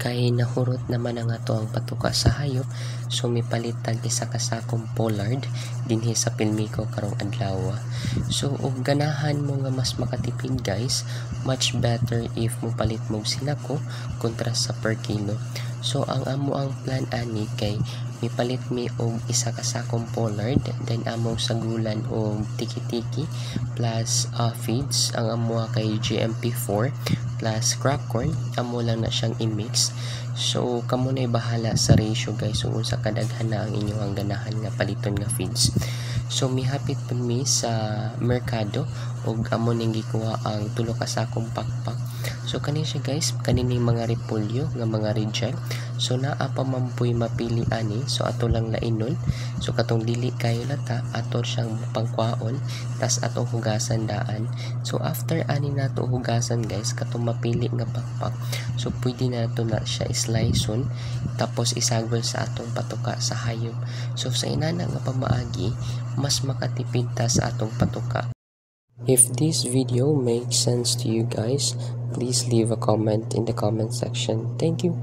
Kay nahurot naman ang ato ang patuka sa hayop, so mipalit tag isa ka sakong pollard dinhi sa Pilmico karong adlaw. So og ganahan mo nga mas makatipid guys, much better if mo palit mo sinako kontra sa per kilo. So ang amo ang plan ani kay mipalit mi og isa ka sakong pollard, then among sagulan og tiki-tiki plus feeds. Ang amo kay GMP4 plus crack corn, amo lang na siyang i-mix. So kamo na bahala sa ratio guys kung unsa kadaghan na ang inyong ganahan nga paliton nga feeds. So mihapit pud mi sa merkado og amo ning gikuha ang tulo ka sakong pakpak. So kani siya guys, kanining mga repolyo nga mga reject. So naa pa mampuy mapili ani, so ato lang lainon. So katong dili kayo lata, ato siyang pangkwaon, tas ato hugasan daan. So after ani nato hugasan guys, katong mapili nga pakpak, so pwede nato na siya sliceon tapos isagol sa atong patuka sa hayop. So sa inana nga pamaagi, mas makatipid ta sa atong patuka. If this video makes sense to you guys, please leave a comment in the comment section. Thank you.